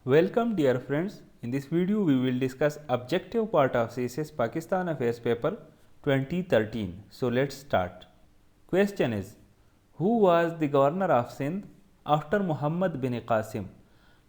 Welcome dear friends. In this video we will discuss objective part of CSS Pakistan Affairs paper 2013. So let's start. Question is, who was the governor of Sindh after Muhammad bin Qasim?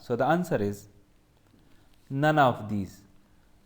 So the answer is none of these.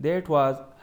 that was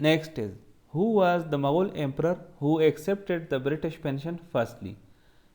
Next is, who was the Mughal emperor who accepted the British pension firstly?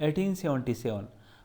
1877.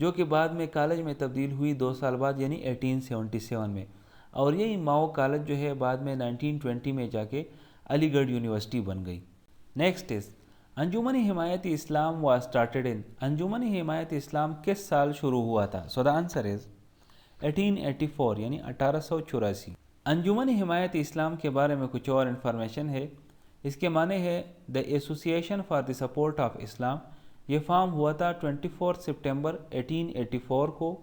جو کہ بعد میں college میں تبدیل ہوئی 2 سال بعد یعنی 1877 میں، اور یہی ماؤ کالج جو ہے بعد میں 1920 میں جا کے علی گڑھ یونیورسٹی بن گئی۔ نیکسٹ از انجمن حمایت اسلام واز اسٹارٹیڈ ان، انجمن حمایت اسلام کس سال شروع ہوا تھا؟ سو دا آنسر از 1884 یعنی 1884۔ انجمن حمایت اسلام کے بارے میں کچھ اور انفارمیشن ہے۔ اس کے معنی ہے the association for the support of Islam. یہ فارم ہوا تھا 24 سپٹمبر 1884 کو۔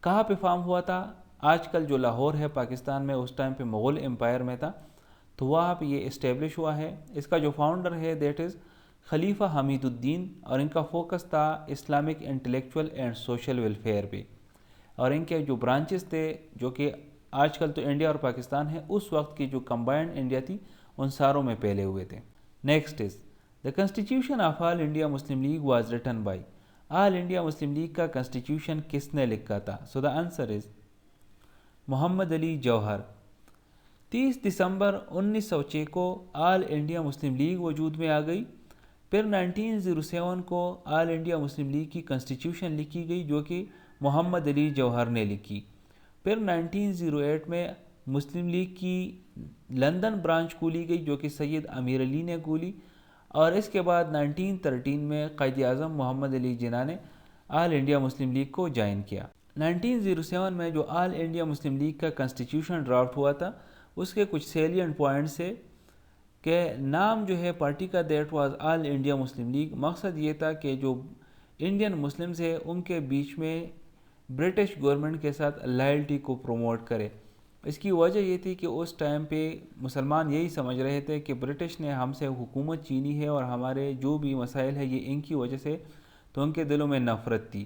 کہاں پہ فارم ہوا تھا؟ آج کل جو لاہور ہے پاکستان میں، اس ٹائم پہ مغل امپائر میں تھا، تو وہاں پہ یہ اسٹیبلش ہوا ہے۔ اس کا جو فاؤنڈر ہے دیٹ از خلیفہ حمید الدین، اور ان کا فوکس تھا Islamic intellectual and social welfare پہ، اور ان کے جو برانچز تھے جو کہ آج کل تو انڈیا اور پاکستان ہے، اس وقت کی جو کمبائنڈ انڈیا تھی ان ساروں میں پھیلے ہوئے تھے۔ Next is the constitution of all India Muslim league was written by, all India Muslim league کا کنسٹیٹیوشن کس نے لکھا تھا؟ سو دا آنسر از محمد علی جوہر۔ 30 دسمبر 1906 کو آل انڈیا مسلم لیگ وجود میں آ گئی۔ پھر 1907 کو آل انڈیا مسلم لیگ کی کنسٹیٹیوشن لکھی گئی جو کہ محمد علی جوہر نے لکھی۔ پھر 1908 میں مسلم لیگ کی لندن برانچ کھولی گئی جو کہ سید امیر علی نے کھولی، اور اس کے بعد 1913 میں قائد اعظم محمد علی جناح نے آل انڈیا مسلم لیگ کو جوائن کیا۔ 1907 میں جو آل انڈیا مسلم لیگ کا کنسٹیٹیوشن ڈرافٹ ہوا تھا، اس کے کچھ سیلینٹ پوائنٹس ہے کہ نام جو ہے پارٹی کا that was all India Muslim league. مقصد یہ تھا کہ جو انڈین مسلمز ہیں ان کے بیچ میں برٹش گورنمنٹ کے ساتھ لائلٹی کو پروموٹ کرے۔ اس کی وجہ یہ تھی کہ اس ٹائم پہ مسلمان یہی سمجھ رہے تھے کہ برٹش نے ہم سے حکومت چینی ہے اور ہمارے جو بھی مسائل ہے یہ ان کی وجہ سے، تو ان کے دلوں میں نفرت تھی۔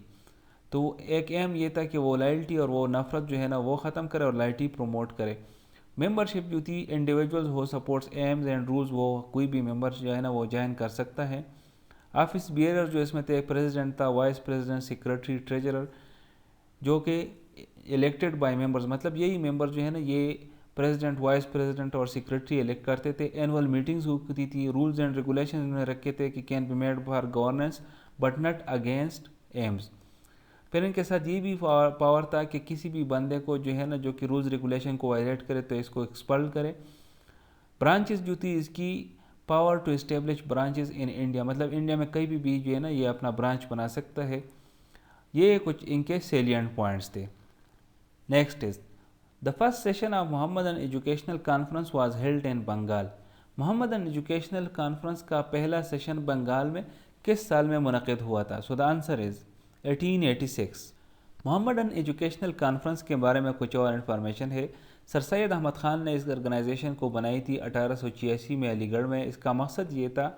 تو ایک ایم یہ تھا کہ وہ لائلٹی اور وہ نفرت جو ہے نا وہ ختم کرے اور لائلٹی پروموٹ کرے۔ ممبرشپ جو تھی انڈیویجولز ہو سپورٹس ایمز اینڈ رولز، وہ کوئی بھی ممبر جو ہے نا وہ جوائن کر سکتا ہے۔ آفس بیئرر جو اس میں تھے پریزیڈنٹ تھا، وائس پریزیڈنٹ، سیکریٹری، ٹریجرر، جو کہ الیکٹڈ بائی ممبرز، مطلب یہی ممبر جو ہے نا یہ پریزیڈنٹ، وائس پریزیڈنٹ اور سیکریٹری الیکٹ کرتے تھے۔ اینول میٹنگز ہوتی تھی، رولز اینڈ ریگولیشنز میں رکھے تھے کہ can be made for governance but not against aims. پھر ان کے ساتھ یہ بھی پاور تھا کہ کسی بھی بندے کو جو ہے نا جو کہ رولز ریگولیشن کو وائلیٹ کرے تو اس کو ایکسپل کرے۔ برانچز جو تھی اس کی power to establish branches in India, مطلب انڈیا میں کہیں بھی جو ہے نا یہ اپنا برانچ بنا سکتا ہے۔ یہ کچھ ان کے سیلینٹ پوائنٹس تھے۔ Next is the first session of Mohammedan educational conference was held in Bengal. Mohammedan educational conference کا پہلا سیشن بنگال میں کس سال میں منعقد ہوا تھا؟ So the answer is 1886۔ Mohammedan educational conference کے بارے میں کچھ اور انفارمیشن ہے۔ سر سید احمد خان نے اس آرگنائزیشن کو بنائی تھی 1886 میں علی گڑھ میں۔ اس کا مقصد یہ تھا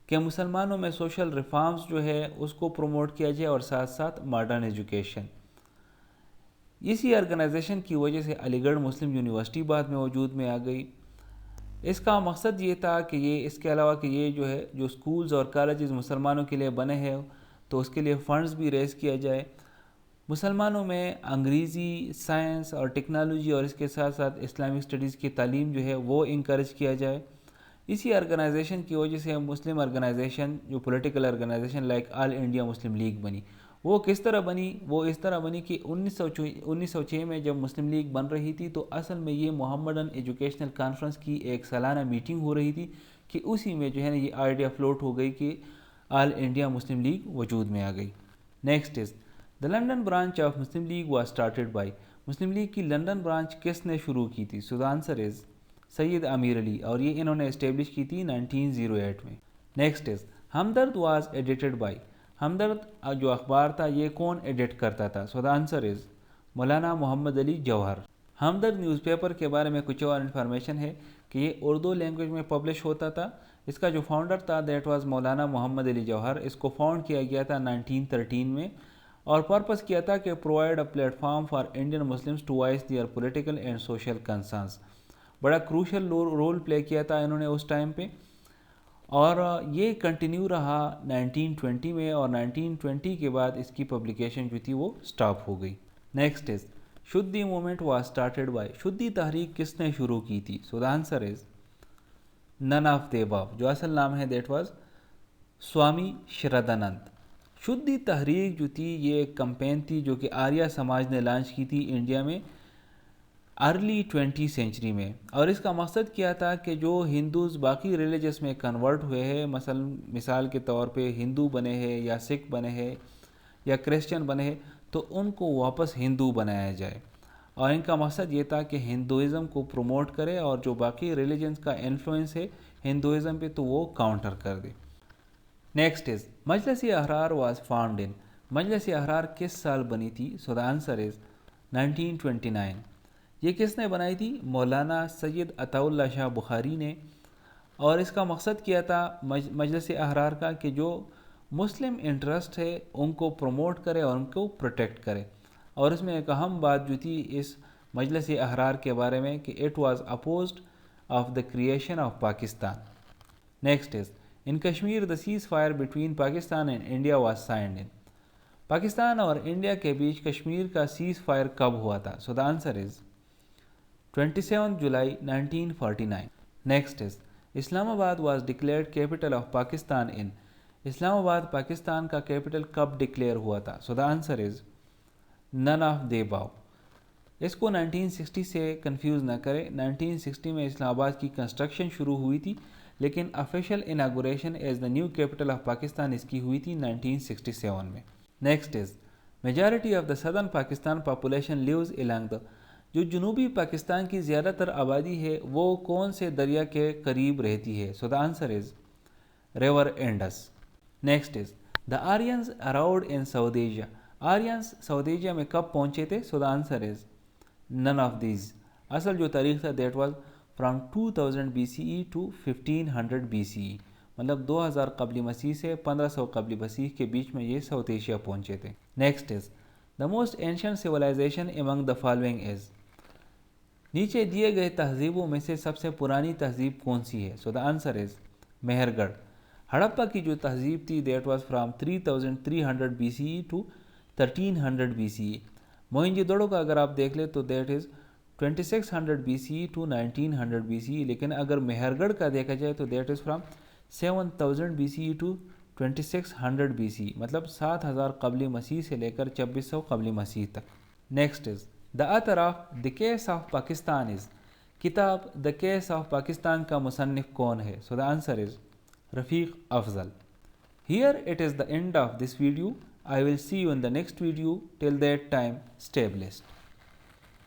کہ مسلمانوں میں سوشل ریفارمز جو ہے اس کو پروموٹ کیا جائے اور ساتھ ساتھ ماڈرن ایجوکیشن۔ اسی آرگنائزیشن کی وجہ سے علی گڑھ مسلم یونیورسٹی بعد میں وجود میں آ گئی۔ اس کا مقصد یہ تھا کہ یہ اس کے علاوہ کہ یہ جو ہے جو سکولز اور کالجز مسلمانوں کے لیے بنے ہیں تو اس کے لیے فنڈز بھی ریز کیا جائے، مسلمانوں میں انگریزی، سائنس اور ٹیکنالوجی اور اس کے ساتھ ساتھ اسلامک اسٹڈیز کی تعلیم جو ہے وہ انکریج کیا جائے۔ اسی آرگنائزیشن کی وجہ سے مسلم آرگنائزیشن جو political organization like all India Muslim League بنی۔ وہ کس طرح بنی؟ وہ اس طرح بنی کہ 1906 میں جب مسلم لیگ بن رہی تھی تو اصل میں یہ محمدن ایجوکیشنل کانفرنس کی ایک سالانہ میٹنگ ہو رہی تھی کہ اسی میں جو ہے نا یہ آئیڈیا فلوٹ ہو گئی کہ آل انڈیا مسلم لیگ وجود میں آ گئی۔ Next is the London branch of Muslim league was started by, Muslim league کی لنڈن برانچ کس نے شروع کی تھی؟ سو دا آنسر از سید امیر علی، اور یہ انہوں نے اسٹیبلش کی تھی 1908 میں۔ Next is Hamdard was edited by, Hamdard جو اخبار تھا یہ کون ایڈٹ کرتا تھا؟ So the answer is Maulana Muhammad Ali Jauhar. Hamdard news paper کے بارے میں کچھ اور انفارمیشن ہے کہ یہ اردو لینگویج میں پبلش ہوتا تھا۔ اس کا جو فاؤنڈر تھا دیٹ واز مولانا محمد علی جوہر۔ اس کو فاؤنڈ کیا گیا تھا 1913 میں، اور پرپس کیا تھا کہ provide a platform for Indian Muslims to voice their political and social concerns. بڑا کروشل رول پلے کیا تھا انہوں نے اس ٹائم پہ، اور یہ کنٹینیو رہا 1920 میں، اور 1920 کے بعد اس کی پبلیکیشن جو تھی وہ سٹاپ ہو گئی۔ Next is Shuddhi movement was started by, Shuddhi تحریک کس نے شروع کی تھی؟ سو the answer is none of the ابو، جو اصل نام ہے دیٹ واز سوامی شردانند۔ شدی تحریک جو تھی یہ ایک کمپین تھی جو کہ آریہ سماج نے لانچ کی تھی انڈیا میں ارلی 20 سینچری میں، اور اس کا مقصد کیا تھا کہ جو ہندوز باقی ریلیجس میں کنورٹ ہوئے ہیں، مثال کے طور پہ ہندو بنے ہیں یا سکھ بنے ہیں یا کرسچن بنے ہیں، تو ان کو واپس ہندو بنایا جائے، اور ان کا مقصد یہ تھا کہ ہندوازم کو پروموٹ کرے اور جو باقی ریلیجنز کا انفلوئنس ہے ہندوازم پہ تو وہ کاؤنٹر کر دے۔ نیکسٹ از مجلس احرار واز فارمڈ ان، مجلس احرار کس سال بنی تھی؟ سو دا آنسر از 1929۔ یہ کس نے بنائی تھی؟ مولانا سید عطا اللہ شاہ بخاری نے، اور اس کا مقصد کیا تھا مجلس احرار کا کہ جو مسلم انٹرسٹ ہے ان کو پروموٹ کرے اور ان کو پروٹیکٹ کرے، اور اس میں ایک اہم بات جو تھی اس مجلس احرار کے بارے میں کہ it was opposed of the creation of Pakistan. Next is in Kashmir the cease fire between Pakistan and India was signed in, Pakistan اور انڈیا کے بیچ کشمیر کا سیز فائر کب ہوا تھا؟ So the answer is 27 July 1949۔ Next is Islamabad was declared capital of Pakistan in, Islamabad Pakistan کا capital کب declare ہوا تھا؟ So the answer is none of the اباؤ۔ اس کو 1960 سے کنفیوز نہ کرے، 1960 میں اسلام آباد کی کنسٹرکشن شروع ہوئی تھی، لیکن official inauguration as the new capital of Pakistan اس کی ہوئی تھی 1967 میں۔ Next is majority of the southern Pakistan population lives along the, جو جنوبی پاکستان کی زیادہ تر آبادی ہے وہ کون سے دریا کے قریب رہتی ہے؟ So the answer is river Indus. Next is the Aryans around in South Asia, Aryans South Asia میں کب پہنچے تھے؟ سو the answer is none of these. اصل جو تاریخ تھا that was from 2000 B C E to 1500 B C E, مطلب 2000 قبل مسیح سے 1500 قبل مسیح کے بیچ میں یہ ساؤتھ ایشیا پہنچے تھے۔ Next is the most ancient civilization among the following is, نیچے دیے گئے تہذیبوں میں سے سب سے پرانی تہذیب کون سی ہے؟ سو دا آنسر از مہر گڑھ۔ ہڑپا کی جو تہذیب تھی that was from 3300 B C E to 1300 B C E. Mohenjo Daro کا اگر آپ دیکھ لیں تو that is 2600 B C E to 1900 B C E, لیکن اگر مہر گڑھ کا دیکھا جائے تو that is from 7000 B C E to 2600 B C E, مطلب 7000 قبل مسیح سے لے کر 2600 قبل مسیح تک۔ Next is the author of the case of Pakistan is, کتاب دا کیس آف پاکستان کا مصنف کون ہے؟ So the answer is Rafiq Afzal. Here it is the end of this video. I will see you in the next video. Till that time, stay blessed.